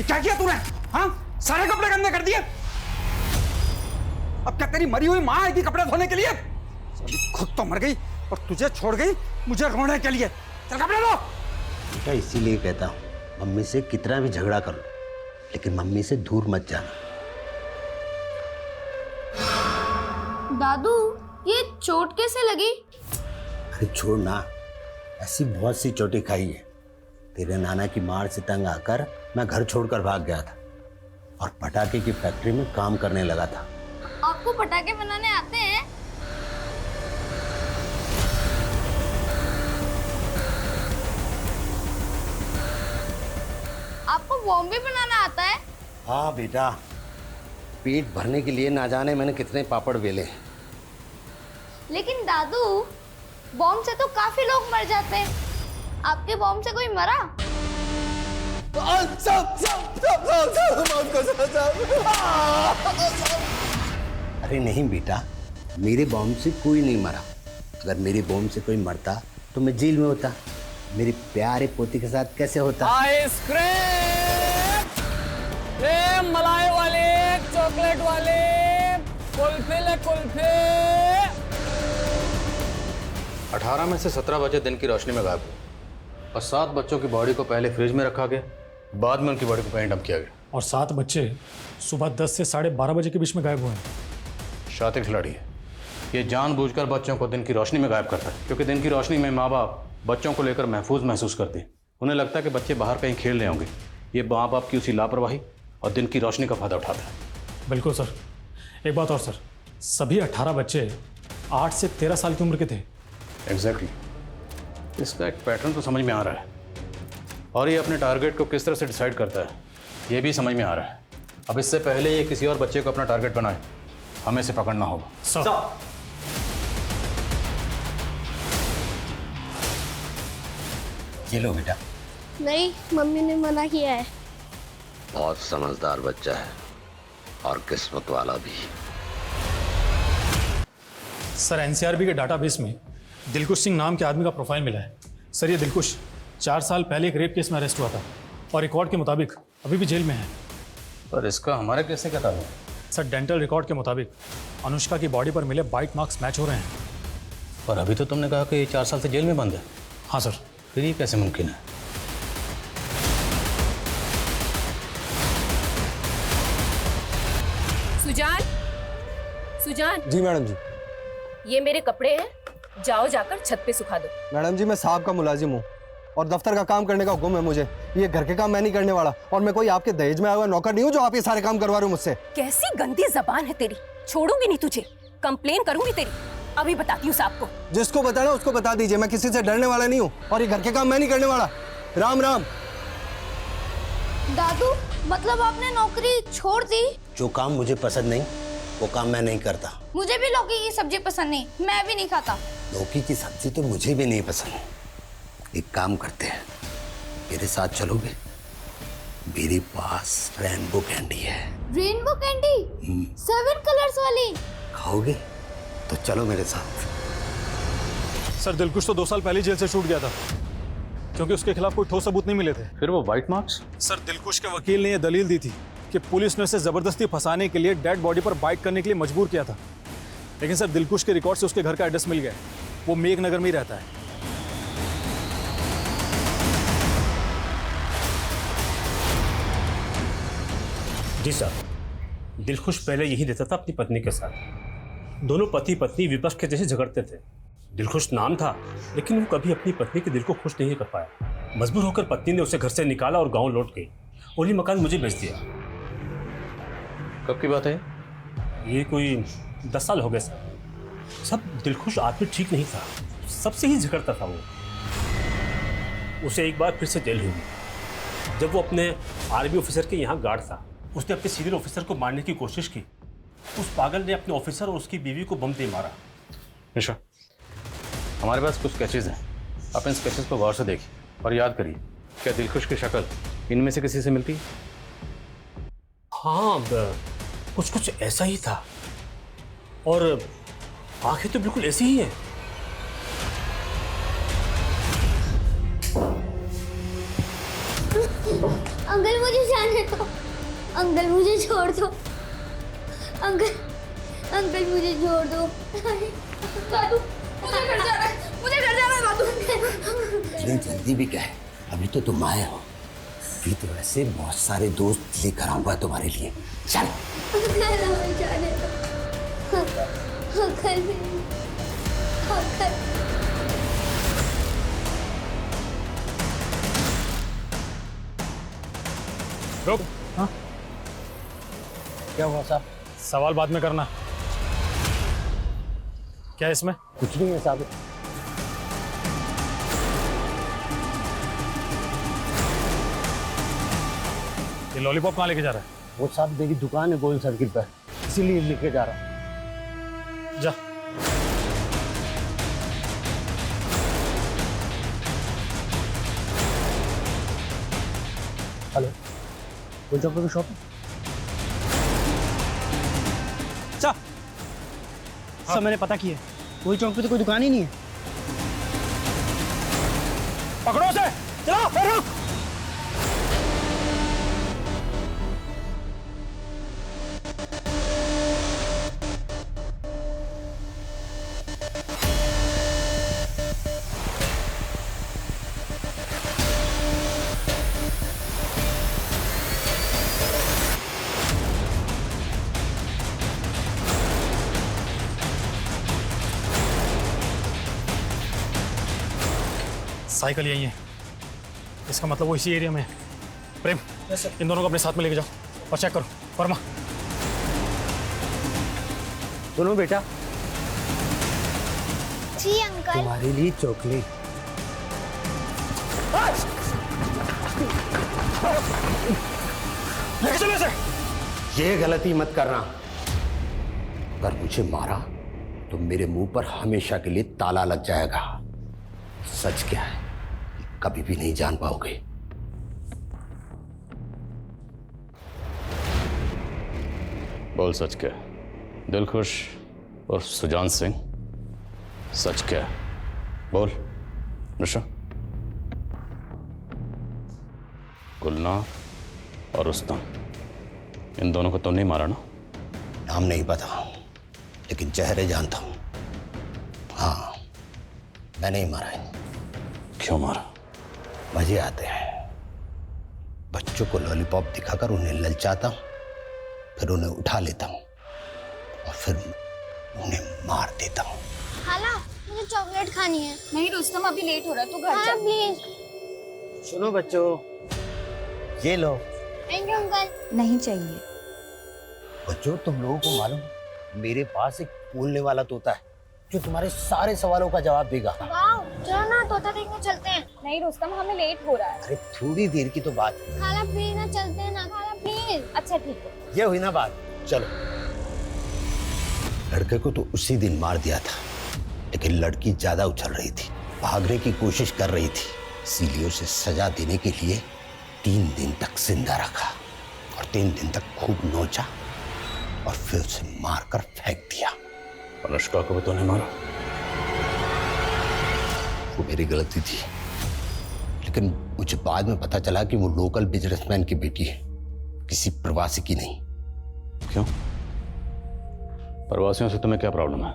क्या किया तूने? हाँ, सारे कपड़े गंदे कर दिए। अब क्या तेरी मरी हुई माँ आएगी कपड़े धोने के लिए? खुद तो मर गई और तुझे छोड़ गई मुझे रोने के लिए। चल कपड़े धो। बेटा इसीलिए कहता हूँ, मम्मी से कितना भी झगड़ा कर लो लेकिन मम्मी से दूर मत जाना। दादू, ये चोट कैसे लगी? अरे छोड़ ना, ऐसी बहुत सी चोटें खाई है। तेरे नाना की मार से तंग आकर मैं घर छोड़कर भाग गया था और पटाखे की फैक्ट्री में काम करने लगा था। आपको पटाखे बनाने आते हैं? आपको बॉम्ब भी बनाना आता है? हाँ बेटा, पेट भरने के लिए ना जाने मैंने कितने पापड़ बेले। लेकिन दादू, बॉम्ब से तो काफी लोग मर जाते हैं। आपके बॉम्ब से कोई मरा? अरे नहीं बेटा, मेरे बॉम्ब से कोई नहीं मरा। अगर मेरे बॉम्ब से कोई मरता तो मैं जेल में होता। मेरे प्यारे पोती के साथ कैसे होता? आइसक्रीम, मलाई वाले, चॉकलेट वाले, कुल्फे ले कुल्फे। 18 में से 17 बच्चे दिन की रोशनी में गायब हुए और 7 बच्चों की बॉडी को पहले फ्रिज में रखा गया, बाद में उनकी बॉडी को कहीं डंप किया गया। और 7 बच्चे सुबह 10 से 12:30 बजे के बीच में गायब हुए हैं। शातिर खिलाड़ी है ये, जानबूझकर बच्चों को दिन की रोशनी में गायब करता है, क्योंकि दिन की रोशनी में माँ बाप बच्चों को लेकर महफूज महसूस करते हैं। उन्हें लगता है कि बच्चे बाहर कहीं खेल रहे होंगे। ये माँ बाप की उसी लापरवाही और दिन की रोशनी का फायदा उठाता है। बिल्कुल सर। एक बात और सर, सभी 18 बच्चे 8 से 13 साल की उम्र के थे। एग्जैक्टली। इसका एक पैटर्न तो समझ में आ रहा है और ये अपने टारगेट को किस तरह से डिसाइड करता है ये भी समझ में आ रहा है। अब इससे पहले ये किसी और बच्चे को अपना टारगेट बनाए, हमें इसे पकड़ना होगा। सर। ये लो बेटा। नहीं, मम्मी ने मना किया है। बहुत समझदार बच्चा है और किस्मत वाला भी। सर, एनसीआरबी के डाटाबेस में दिलकुश सिंह नाम के आदमी का प्रोफाइल मिला है। सर, ये दिलकुश 4 साल पहले एक रेप केस में अरेस्ट हुआ था और रिकॉर्ड के मुताबिक अभी भी जेल में है। पर इसका हमारे कैसे क्या ताल्लुक? सर, डेंटल रिकॉर्ड के मुताबिक अनुष्का की बॉडी पर मिले बाइट मार्क्स मैच हो रहे हैं। पर अभी तो तुमने कहा कि ये 4 साल से जेल में बंद है। हाँ सर। फिर ये कैसे मुमकिन है? सुजान, सुजान। जी मैडम जी। ये मेरे कपड़े हैं, जाओ जाकर छत पे सुखा दो। मैडम जी, मैं साहब का मुलाजिम हूँ और दफ्तर का काम करने का हुक्म है मुझे। ये घर के काम मैं नहीं करने वाला और मैं कोई आपके दहेज में आया हुआ नौकर नहीं हूँ जो आप ये सारे काम करवा रहे हो मुझसे। कैसी गंदी जबान है तेरी, छोड़ूंगी नहीं तुझे, कंप्लेन करूंगी तेरी। अभी बताती हूँ आपको। जिसको बताना उसको बता दीजिए, मैं किसी से डरने वाला नहीं हूँ और ये घर के काम मैं नहीं करने वाला। राम राम। दादू मतलब आपने नौकरी छोड़ दी? जो काम मुझे पसंद नहीं वो काम मैं नहीं करता। मुझे भी लौकी की सब्जी पसंद नहीं, मैं भी नहीं खाता। लौकी की सब्जी तो मुझे भी नहीं पसंद। एक काम करते हैं, मेरे साथ चलोगे? मेरे पास रेनबो कैंडी है। Rainbow candy? 7 कलर्स वाली? खाओगे? तो चलो मेरे साथ। सर दिलकुश तो 2 साल पहले जेल से छूट गया था क्योंकि उसके खिलाफ कोई ठोस सबूत नहीं मिले थे। फिर वो वाइट मार्क्स? सर दिलकुश के वकील ने यह दलील दी थी कि पुलिस ने उसे जबरदस्ती फंसाने के लिए डेड बॉडी पर बाइट करने के लिए मजबूर किया था। लेकिन सर दिलकुश के रिकॉर्ड से उसके घर का एड्रेस मिल गया। वो मेघनगर में ही रहता है। जी साहब, दिलखुश पहले यही रहता था अपनी पत्नी के साथ। दोनों पति पत्नी विपक्ष के जैसे झगड़ते थे। दिलखुश नाम था लेकिन वो कभी अपनी पत्नी के दिल को खुश नहीं कर पाया। मजबूर होकर पत्नी ने उसे घर से निकाला और गांव लौट गई और ये मकान मुझे बेच दिया। कब की बात है? ये कोई 10 साल हो गए सर। सब दिलखुश आदमी ठीक नहीं था, सबसे ही झगड़ता था वो। उसे एक बार फिर से जेल हुई जब वो अपने आर्मी ऑफिसर के यहाँ गार्ड था। उसने अपने सीनियर ऑफिसर को मारने की कोशिश की। उस पागल ने अपने ऑफिसर और उसकी बीवी को बम दे मारा। निशा, हमारे पास कुछ स्केचेस हैं, आप इन स्केचेस को गौर से देखिए और याद करिए, क्या दिलखुश की शक्ल इनमें से किसी से मिलती? हाँ, कुछ कुछ ऐसा ही था और आंखें तो बिल्कुल ऐसी ही हैं। अंकल मुझे जाने दो, अंकल मुझे छोड़ दो, अंकल अंकल मुझे छोड़ दो। दादू मुझे घर जाना है, मुझे घर जाना है दादू। इतनी जल्दी भी क्या है, अभी तो तुम आए हो। अभी तो वैसे बहुत सारे दोस्त लेकर आऊंगा तुम्हारे लिए। चल अंकल हमें जाने दो, अंकल अंकल। रुक। हाँ क्या हुआ साहब? सवाल बाद में करना। क्या है इसमें? कुछ नहीं है साहब। ये लॉलीपॉप कहाँ लेके जा रहा है? वो साहब मेरी दुकान है गोल सर्किल पर, इसीलिए लेके जा रहा हूँ। जा। हेलो, कोई चौक पे शॉप? सब मैंने पता किया, कोई चौक पे तो कोई दुकान ही नहीं है। पकड़ो उसे, चलो फिर रुक। साइकिल यही है, इसका मतलब वो इसी एरिया में है। प्रेम, इन दोनों को अपने साथ में लेके जाओ और चेक करो। वर्मा, सुनो बेटा। जी अंकल। तुम्हारे लिए चॉकलेट। लेके चलो इसे। ये गलती मत करना। अगर मुझे मारा तो मेरे मुंह पर हमेशा के लिए ताला लग जाएगा। सच क्या है कभी भी नहीं जान पाओगे। बोल सच क्या? दिलखुश और सुजान सिंह, सच क्या? बोल निशा। गुलनार और रुस्तम, इन दोनों को तो नहीं मारा ना? नाम नहीं पता लेकिन चेहरे जानता हूं। हाँ, मैंने ही मारा है। क्यों मारा? मजे आते हैं। बच्चों को लॉलीपॉप दिखाकर उन्हें ललचाता हूं, फिर उन्हें उठा लेता हूं और फिर उन्हें मार देता हूं। खाला मुझे चॉकलेट खानी है। नहीं रुस्तम, अभी लेट हो रहा है, तू घर हाँ चल। प्लीज। सुनो बच्चों, ये लो। Thank you uncle. नहीं चाहिए। बच्चों तुम लोगों को मालूम, मेरे पास एक बोलने वाला तोता है जो तुम्हारे सारे सवालों का जवाब देगा। चलो ना तोता देखने चलते हैं। नहीं रुस्तम, हमें लेट हो रहा है। अरे थोड़ी देर की तो बात है। खाला प्लीज ना, चलते हैं ना खाला प्लीज। अच्छा ठीक है। ये हुई ना बात, चलो। लड़के को तो उसी दिन मार दिया था, लेकिन लड़की ज्यादा उछल रही थी, भागने की कोशिश कर रही थी, इसीलिए उसे सजा देने के लिए 3 दिन तक जिंदा रखा और 3 दिन तक खूब नोचा और फिर उसे मारकर फेंक दिया। अनुष्का को भी तो नहीं मारा? वो मेरी गलती थी, लेकिन मुझे बाद में पता चला कि वो लोकल बिजनेसमैन की बेटी है, किसी प्रवासी की नहीं। क्यों? प्रवासियों से तुम्हें क्या प्रॉब्लम है?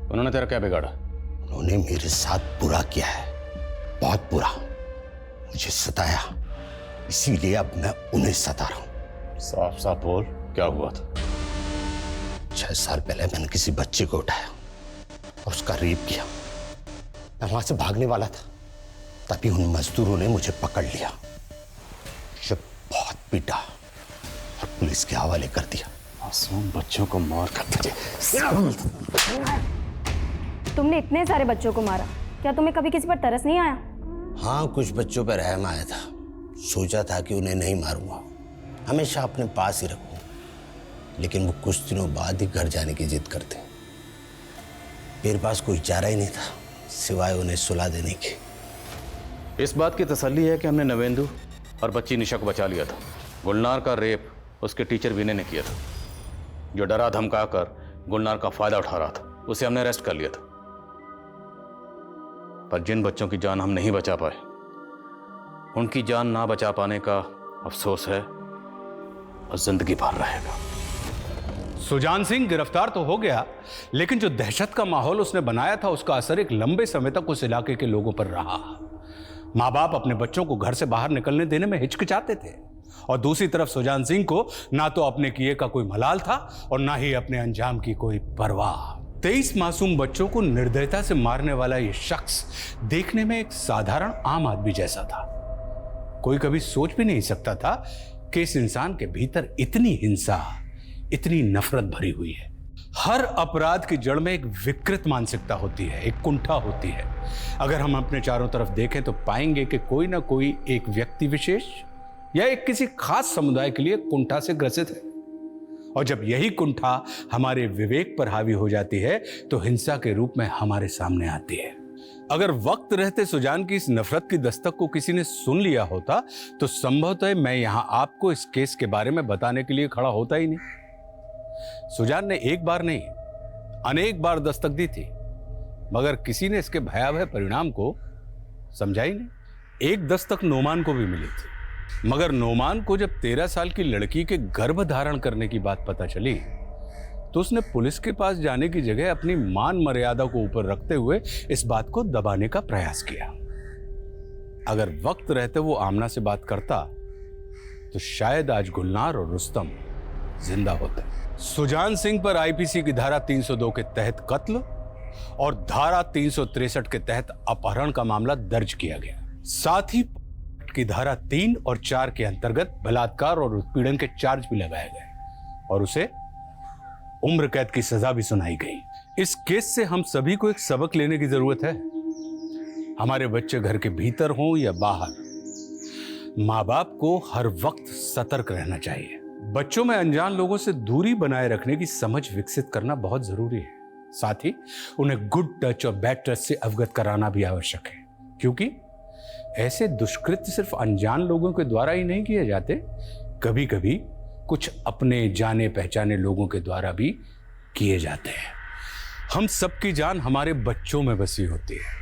उन्होंने तेरा क्या बिगाड़ा? उन्होंने मेरे साथ बुरा किया है, बहुत बुरा, मुझे सताया, इसीलिए अब मैं उन्हें सता रहा हूं। साफ साफ बोल, क्या हुआ था? 6 साल पहले मैंने किसी बच्चे को उठाया और उसका रेप किया। मैं वहां से भागने वाला था, तभी उन मजदूरों ने मुझे पकड़ लिया, मुझे बहुत पीटा और पुलिस के हवाले कर दिया। मासूम बच्चों को मार कर तुमने इतने सारे बच्चों को मारा, क्या तुम्हें कभी किसी पर तरस नहीं आया? हाँ, कुछ बच्चों पर रहम आया था। सोचा था कि उन्हें नहीं मारूंगा, हमेशा अपने पास ही रखूंगा, लेकिन वो कुछ दिनों बाद ही घर जाने की जिद करते। मेरे पास कोई चारा ही नहीं था सिवाय उन्हें सुला देने के। इस बात की तसल्ली है कि हमने नवेंदु और बच्ची निशा को बचा लिया था। गुलनार का रेप उसके टीचर विनय ने किया था, जो डरा धमका कर गुलनार का फायदा उठा रहा था। उसे हमने अरेस्ट कर लिया था, पर जिन बच्चों की जान हम नहीं बचा पाए, उनकी जान ना बचा पाने का अफसोस है और जिंदगी भर रहेगा। सुजान सिंह गिरफ्तार तो हो गया, लेकिन जो दहशत का माहौल उसने बनाया था, उसका असर एक लंबे समय तक उस इलाके के लोगों पर रहा। माँ बाप अपने बच्चों को घर से बाहर निकलने देने में हिचकिचाते थे, और दूसरी तरफ सुजान सिंह को ना तो अपने किए का कोई मलाल था और ना ही अपने अंजाम की कोई परवाह। 23 मासूम बच्चों को निर्दयता से मारने वाला यह शख्स देखने में एक साधारण आम आदमी जैसा था। कोई कभी सोच भी नहीं सकता था कि इस इंसान के भीतर इतनी हिंसा, इतनी नफरत भरी हुई है। हर अपराध की जड़ में एक विकृत मानसिकता होती है, एक कुंठा होती है। अगर हम अपने चारों तरफ देखें तो पाएंगे कि कोई ना कोई एक व्यक्ति विशेष या एक किसी खास समुदाय के लिए कुंठा से ग्रसित है, और जब यही कुंठा हमारे विवेक पर हावी हो जाती है तो हिंसा के रूप में हमारे सामने आती है। अगर वक्त रहते सुजान की इस नफरत की दस्तक को किसी ने सुन लिया होता तो संभवतः मैं यहां आपको इस केस के बारे में बताने के लिए खड़ा होता ही नहीं। सुजान ने एक बार नहीं, अनेक बार दस्तक दी थी, मगर किसी ने इसके भयावह परिणाम को समझा ही नहीं। एक दस्तक नोमान को भी मिली थी, मगर नोमान को जब 13 साल की लड़की के गर्भ धारण करने की बात पता चली तो उसने पुलिस के पास जाने की जगह अपनी मान मर्यादा को ऊपर रखते हुए इस बात को दबाने का प्रयास किया। अगर वक्त रहते वो आमना से बात करता तो शायद आज गुलनार और रुस्तम जिंदा होते। सुजान सिंह पर आईपीसी की धारा 302 के तहत कत्ल और धारा 363 के तहत अपहरण का मामला दर्ज किया गया। साथ ही की धारा 3 और 4 के अंतर्गत बलात्कार और उत्पीड़न के चार्ज भी लगाए गए और उसे उम्र कैद की सजा भी सुनाई गई। इस केस से हम सभी को एक सबक लेने की जरूरत है। हमारे बच्चे घर के भीतर हों या बाहर, माँ बाप को हर वक्त सतर्क रहना चाहिए। बच्चों में अनजान लोगों से दूरी बनाए रखने की समझ विकसित करना बहुत जरूरी है। साथ ही उन्हें गुड टच और बैड टच से अवगत कराना भी आवश्यक है, क्योंकि ऐसे दुष्कृत्य सिर्फ अनजान लोगों के द्वारा ही नहीं किए जाते, कभी कभी कुछ अपने जाने पहचाने लोगों के द्वारा भी किए जाते हैं। हम सबकी जान हमारे बच्चों में बसी होती है,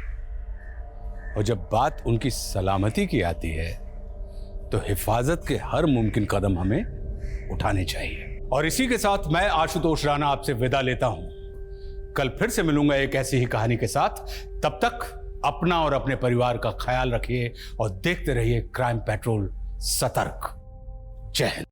और जब बात उनकी सलामती की आती है तो हिफाजत के हर मुमकिन कदम हमें उठाने चाहिए। और इसी के साथ मैं आशुतोष राणा आपसे विदा लेता हूं। कल फिर से मिलूंगा एक ऐसी ही कहानी के साथ। तब तक अपना और अपने परिवार का ख्याल रखिए और देखते रहिए क्राइम पेट्रोल सतर्क। जय हिंद।